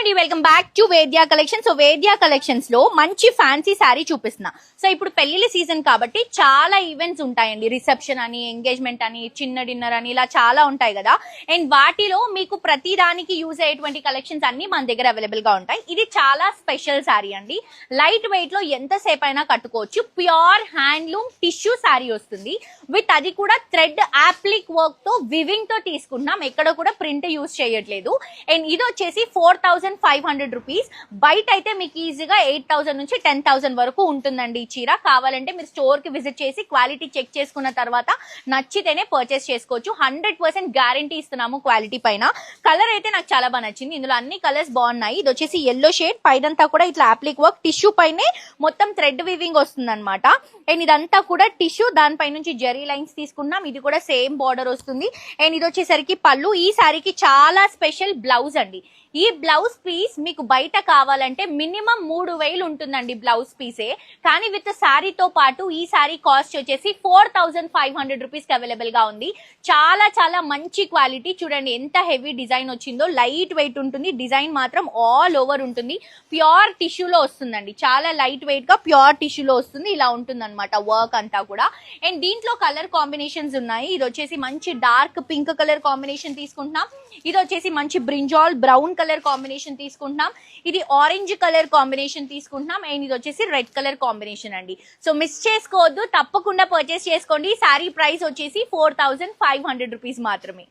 అండి, welcome back to Vedya collection. So Vedya collections లో మంచి ఫ్యాన్సీ శారీ చూపిస్తున్నా. సో ఇప్పుడు పెళ్లిళ్ళ సీజన్ కాబట్టి చాలా ఈవెంట్స్ ఉంటాయండి. రిసెప్షన్ అని, ఎంగేజ్మెంట్ అని, చిన్న డిన్నర్ అని, ఇలా చాలా ఉంటాయి కదా. అండ్ వాటిలో మీకు ప్రతి దానికి యూజ్ అయ్యేటువంటి కలెక్షన్స్ అన్ని మన దగ్గర అవైలబుల్ గా ఉంటాయి. ఇది చాలా స్పెషల్ శారీ అండి. లైట్ వెయిట్ లో ఎంతసేపు అయినా కట్టుకోవచ్చు. ప్యూర్ హ్యాండ్లూమ్ టిష్యూ శారీ వస్తుంది విత్ అది కూడా థ్రెడ్ యాప్లిక్ వర్క్ తో వివింగ్ తో తీసుకుంటున్నాం. ఎక్కడ కూడా ప్రింట్ యూజ్ చేయట్లేదు. అండ్ ఇది వచ్చేసి 4500 రూపీస్. బయట అయితే మీకు ఈజీగా 8000 నుంచి 10,000 వరకు ఉంటుందండి ఈ చీర. కావాలంటే మీరు స్టోర్ కి విజిట్ చేసి క్వాలిటీ చెక్ చేసుకున్న తర్వాత నచ్చితేనే పర్చేస్ చేసుకోవచ్చు. 100% గ్యారంటీ ఇస్తున్నాము క్వాలిటీ పైన. కలర్ అయితే నాకు చాలా బాగా నచ్చింది. ఇందులో అన్ని కలర్స్ బాగున్నాయి. ఇది వచ్చేసి ఎల్లో షేడ్, పైనంతా కూడా ఇట్లా అప్లిక్ వర్క్ టిష్యూ పైనే మొత్తం థ్రెడ్ వీవింగ్ వస్తుంది అనమాట. అండ్ ఇదంతా కూడా టిష్యూ, దానిపై నుంచి జెరీ లైన్స్ తీసుకున్నాం. ఇది కూడా సేమ్ బార్డర్ వస్తుంది. అండ్ ఇది వచ్చేసరికి పళ్ళు. ఈ శారీకి చాలా స్పెషల్ బ్లౌజ్ అండి. ఈ బ్లౌజ్ పీస్ మీకు బయట కావాలంటే మినిమం 3000 ఉంటుందండి బ్లౌజ్ పీసే. కానీ విత్ శారీతో పాటు ఈ శారీ కాస్ట్ వచ్చేసి 4500 రూపీస్ కి అవైలబుల్ గా ఉంది. చాలా చాలా మంచి క్వాలిటీ. చూడండి ఎంత హెవీ డిజైన్ వచ్చిందో. లైట్ వెయిట్ ఉంటుంది. డిజైన్ మాత్రం ఆల్ ఓవర్ ఉంటుంది. ప్యూర్ టిష్యూలో వస్తుందండి. చాలా లైట్ వెయిట్ గా ప్యూర్ టిష్యూలో వస్తుంది. ఇలా ఉంటుంది అనమాట వర్క్ అంతా కూడా. అండ్ దీంట్లో కలర్ కాంబినేషన్స్ ఉన్నాయి. ఇది వచ్చేసి మంచి డార్క్ పింక్ కలర్ కాంబినేషన్ తీసుకుంటున్నాం. ఇది వచ్చేసి మంచి బ్రింజాల్ బ్రౌన్ కలర్ కాంబినేషన్ తీసుకుంటున్నాం. ఇది ఆరెంజ్ కలర్ కాంబినేషన్ తీసుకుంటున్నాం. అండ్ ఇది వచ్చేసి రెడ్ కలర్ కాంబినేషన్ అండి. సో మిస్ చేసుకోవద్దు, తప్పకుండా పర్చేస్ చేసుకోండి. శారీ ప్రైస్ వచ్చేసి 4500 రూపీస్ మాత్రమే.